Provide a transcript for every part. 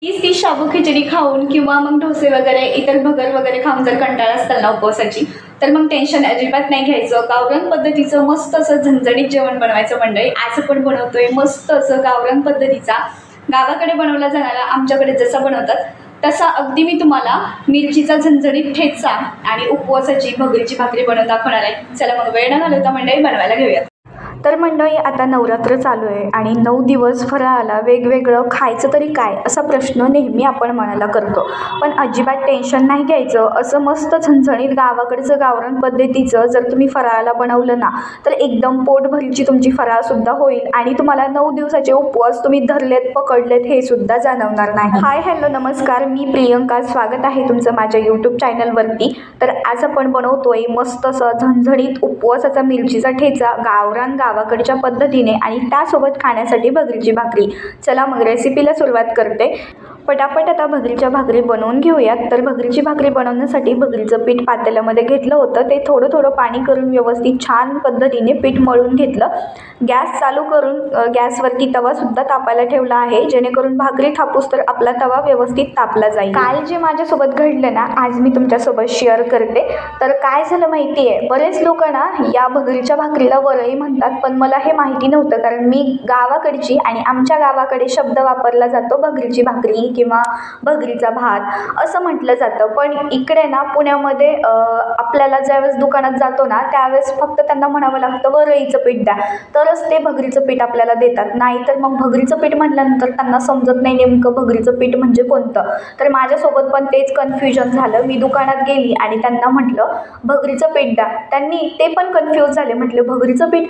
तीच शाबू खिचडी खाऊन किंवा मग डोसे वगैरे इतर भगर वगैरे खाऊन जर कंटाळा असेल ना उपवासाची, तर मग टेन्शन अजिबात नाही घ्यायचं. गावरान पद्धतीचं मस्त असं झणझणीत जेवण बनवायचं मंडळी. आज आपण बनवतोय मस्त असं गावरान पद्धतीचा, गावाकडे बनवला जाणारा, आमच्याकडे जसा बनवतात तसा अगदी मी तुम्हाला मिरचीचा झणझणीत ठेचा आणि उपवासाची भगरीची भाकरी बनवून दाखवणार आहे. चला मग वेळ न घालवता मंडळी बनवायला घेऊयात. तर मंडळी आता नवरात्र चालू आहे आणि 9 दिवस फराळाला वेगवेगळं खायचं तरी काय असा प्रश्न नेहमी आपण मनाला करतो. पण अजिबात टेन्शन नाही घ्यायचं. असं मस्त झणझणीत गावाकडचं गावरान पद्धतीचं जर तुम्ही फराळाला बनवलं ना, तर एकदम पोटभरीची तुमची फराळसुद्धा होईल आणि तुम्हाला 9 दिवसाचे उपवास तुम्ही धरलेत पकडलेत हे सुद्धा जाणवणार नाही. हाय हॅलो नमस्कार, मी प्रियंका. स्वागत आहे तुमचं माझ्या यूट्यूब चॅनलवरती. तर आज आपण बनवतोय मस्त असं झणझणीत उपवासाचा मिरचीचा ठेचा गावरान गावाकडच्या पद्धतीने आणि त्यासोबत खाण्यासाठी भगरीची भाकरी. चला मग रेसिपीला सुरुवात करते. पटापट आता भगरीच्या भाकरी बनवून घेऊयात. तर भगरीची भाकरी बनवण्यासाठी भगरीचं पीठ पातेल्यामध्ये घेतलं होतं. ते थोडं थोडं पाणी करून व्यवस्थित छान पद्धतीने पीठ मळून घेतलं. गॅस चालू करून गॅसवरती तवासुद्धा तापायला ठेवला आहे, जेणेकरून भाकरी थापूस तर आपला तवा व्यवस्थित तापला जाईल. काल जे माझ्यासोबत घडलं ना, आज मी तुमच्यासोबत शेअर करते. तर काय झालं माहिती आहे, बरेच लोक ना या भगरीच्या भाकरीला वरई म्हणतात, पण मला हे माहिती नव्हतं. कारण मी गावाकडची आणि आमच्या गावाकडे शब्द वापरला जातो भगरीची भाकरी किंवा भगरीचा भात असं म्हटलं जातं. पण इकडे ना पुण्यामध्ये आपल्याला ज्यावेळेस दुकानात जातो ना, त्यावेळेस फक्त त्यांना म्हणावं लागतं वरईचं पीठ द्या, तरच ते भगरीचं पीठ आपल्याला देतात. नाहीतर मग भगरीचं पीठ म्हटल्यानंतर त्यांना समजत नाही नेमकं भगरीचं पीठ म्हणजे कोणतं. तर माझ्यासोबत पण तेच कन्फ्युजन झालं. मी दुकानात गेली आणि त्यांना म्हटलं भगरीचं पीठ द्या. त्यांनी ते पण कन्फ्यूज झाले, म्हटले भगरीचं पीठ.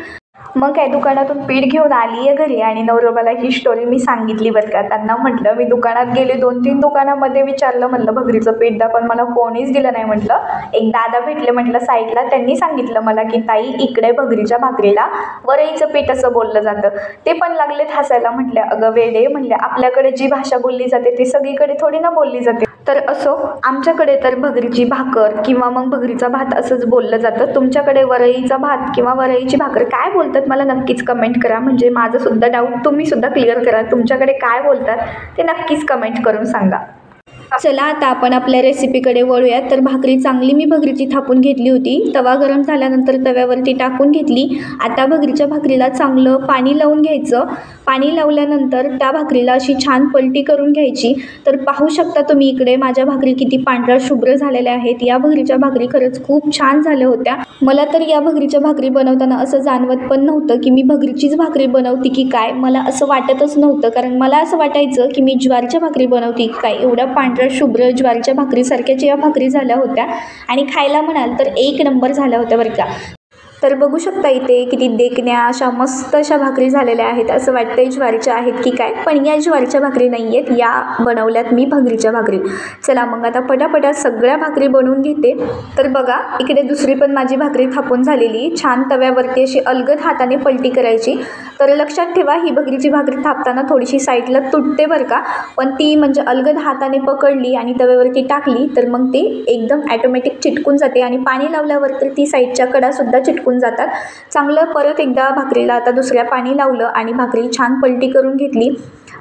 मग काय दुकानातून पीठ घेऊन आली आहे घरी आणि नवरोबाला ही स्टोरी मी सांगितली बरं का. त्यांना म्हटलं मी दुकानात गेले, 2-3 दुकानामध्ये विचारलं, म्हटलं भगरीचं पीठ द्या, पण मला कोणीच दिलं नाही. म्हटलं एक दादा भेटले म्हटलं साईडला, त्यांनी सांगितलं मला की ताई इकडे भगरीच्या भाकरीला वरईचं पीठ असं बोललं जातं. ते पण लागलेत हसायला. म्हटलं अगं वेडे, म्हणले आपल्याकडे जी भाषा बोलली जाते ती सगळीकडे थोडी ना बोलली जाते. तर असो, आमच्याकडे तर भगरीची भाकर किंवा मग भगरीचा भात असंच बोललं जातं. तुमच्याकडे वरईचा भात किंवा वरईची भाकर काय बोलतात मला नक्कीच कमेंट करा. म्हणजे माझं सुद्धा डाऊट तुम्ही सुद्धा क्लिअर करा. तुमच्याकडे काय बोलतात ते नक्कीच कमेंट करून सांगा. चला आता आपण आपल्या रेसिपीकडे वळूयात. तर भाकरी चांगली मी भगरीची थापून घेतली होती. तवा गरम झाल्यानंतर तव्यावरती टाकून घेतली. आता भगरीच्या भाकरीला चांगलं पाणी लावून घ्यायचं. पाणी लावल्यानंतर त्या भाकरीला अशी छान पलटी करून घ्यायची. तर पाहू शकता तुम्ही इकडे माझ्या भाकरी किती पांढऱ्या शुभ्र झालेल्या आहेत. या भगरीच्या भाकरी खरंच खूप छान झाल्या होत्या. मला तर या भगरीच्या भाकरी बनवताना असं जाणवत पण नव्हतं की मी भगरीचीच भाकरी बनवते की काय. मला असं वाटतच नव्हतं, कारण मला असं वाटायचं की मी ज्वारीच्या भाकरी बनवते की काय. एवढ्या पांढऱ्या शुभ्र ज्वारीच्या भाकरीसारख्याच्या या भाकरी झाल्या होत्या आणि खायला म्हणाल तर एक नंबर झाल्या होत्या बरं का. तर बघू शकता इथे किती देखण्या अशा मस्त अशा भाकरी झालेल्या आहेत. असं वाटतंय ज्वारीच्या आहेत की काय, पण या ज्वारीच्या भाकरी नाही आहेत, या बनवल्यात मी भगरीच्या भाकरी. चला मग आता पटापटा सगळ्या भाकरी बनवून घेते. तर बघा इकडे दुसरी पण माझी भाकरी थापून झालेली. छान तव्यावरती अशी अलगद हाताने पलटी करायची. तर लक्षात ठेवा ही भगरीची भाकरी थापताना थोडीशी साईडला तुटते बरं का, पण ती म्हणजे अलगद हाताने पकडली आणि तव्यावरती टाकली तर मग ती एकदम ॲटोमॅटिक चिटकून जाते आणि पाणी लावल्यावर तर ती साईडच्या कडासुद्धा चिटकून जातात. चांगलं परत एकदा भाकरीला आता दुसऱ्या पाणी लावलं आणि भाकरी छान पलटी करून घेतली.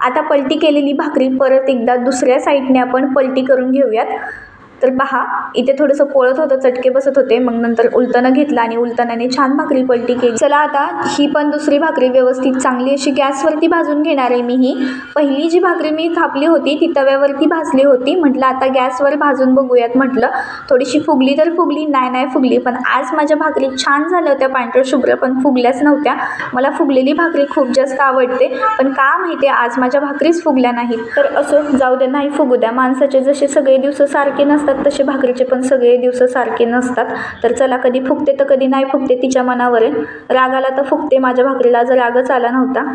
आता पलटी केलेली भाकरी परत एकदा दुसऱ्या साईडने आपण पलटी करून घेऊयात. तर पहा इथे थोडंसं पोळत होतं, चटके बसत होते. मग नंतर उलटणं घेतलं आणि उलटण्याने छान भाकरी पलटी केली. चला आता ही पण दुसरी भाकरी व्यवस्थित चांगली अशी गॅसवरती भाजून घेणार आहे मी. ही पहिली जी भाकरी मी थापली होती ती तव्यावरती भाजली होती. म्हटलं आता गॅसवर भाजून बघूयात. म्हटलं थोडीशी फुगली तर फुगली, नाही फुगली. पण आज माझ्या भाकरी छान झाल्या होत्या पांढऱ्या शुभ्र, पण फुगल्याच नव्हत्या. मला फुगलेली भाकरी खूप जास्त आवडते, पण का माहिती आहे आज माझ्या भाकरीच फुगल्या नाहीत. तर असो जाऊ द्या, नाही फुगू द्या. माणसाचे जसे सगळे दिवस सारखे नसतात तसे भाकरीचे पण सगळे दिवस सारखे नसतात. तर चला कधी फुगते तर कधी नाही फुगते, तिच्या मनावर आहे. रागाला तर फुगते, माझ्या भाकरीला जर रागच आला नव्हता.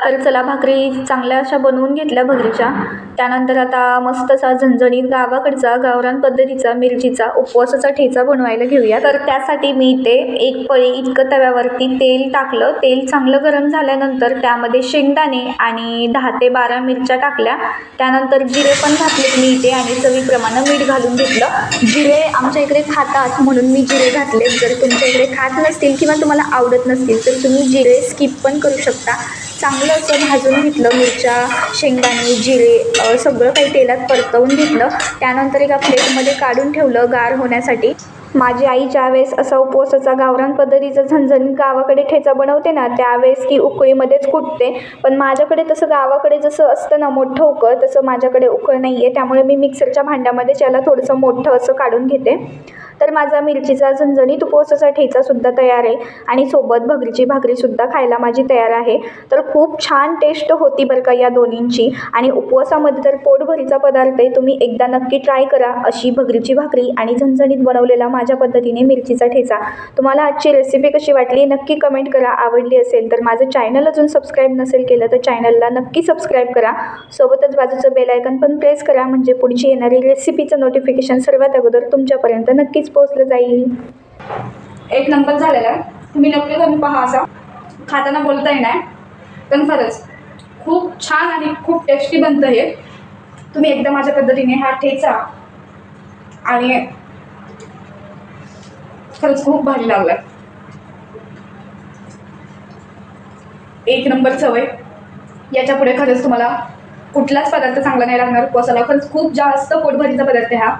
तर चला भाकरी चांगल्या अशा बनवून घेतल्या भगरीच्या. त्यानंतर आता मस्त असा झणझणीत गावाकडचा गावरान पद्धतीचा मिरचीचा उपवासाचा ठेचा बनवायला घेऊया. तर त्यासाठी मी इथे 1 पळी इतकं तव्यावरती तेल टाकलं. तेल चांगलं गरम झाल्यानंतर त्यामध्ये शेंगदाणे आणि 10 ते 12 मिरच्या टाकल्या. त्यानंतर जिरे पण घातलेत मी इथे आणि चवीप्रमाणे मीठ घालून घेतलं. जिरे आमच्या इकडे खातात म्हणून मी जिरे घातलेत. जर तुमच्या इकडे खात नसतील किंवा तुम्हाला आवडत नसतील तर तुम्ही जिरे स्किप पण करू शकता. चांगलं असं भाजून घेतलं. मिरच्या, शेंगदाणे, जिरे सगळं काही तेलात परतवून घेतलं. त्यानंतर एका प्लेटमध्ये काढून ठेवलं गार होण्यासाठी. माझी आई ज्यावेळेस असा उपवासाचा गावरान पद्धतीचा झणझणीत गावाकडे ठेचा बनवते ना, त्यावेळेस ती उकळीमध्येच कुटते. पण माझ्याकडे तसं गावाकडे जसं असतं ना मोठं उकळ, तसं माझ्याकडे उकळ नाही आहे. त्यामुळे मी मिक्सरच्या भांड्यामध्ये त्याला थोडंसं मोठं असं काढून घेते. तर माझा मिरचीचा झणझणीत उपवासाचा ठेचासुद्धा तयार आहे आणि सोबत भगरीची भाकरीसुद्धा खायला माझी तयार आहे. तर खूप छान टेस्ट होती बरं का या दोन्हींची. आणि उपवासामध्ये तर पोटभरीचा पदार्थ आहे. तुम्ही एकदा नक्की ट्राय करा अशी भगरीची भाकरी आणि झणझणीत बनवलेला माझ्या पद्धतीने मिरचीचा ठेचा. तुम्हाला आजची रेसिपी कशी वाटली नक्की कमेंट करा. आवडली असेल तर माझं चॅनल अजून सबस्क्राईब नसेल केलं तर चॅनलला नक्की सबस्क्राईब करा. सोबतच बाजूचं बेल आयकॉन पण प्रेस करा, म्हणजे पुढची येणारी रेसिपीचं नोटिफिकेशन सर्वात अगोदर तुमच्यापर्यंत नक्कीच पोहोचलं जाईल. एक नंबर झालेला आहे. तुम्ही नक्की करून पहा. असा खाताना बोलताही नाही, पण खरंच खूप छान आणि खूप टेस्टी बनतं हे. तुम्ही एकदा माझ्या पद्धतीने हा ठेचा आणि खरंच खूप भारी लागला. एक नंबर चव आहे. याच्या पुढे खरंच तुम्हाला कुठलाच पदार्थ चांगला नाही लागणार उपवासाला. खरंच खूप जास्त पोटभरीचा पदार्थ आहे हा.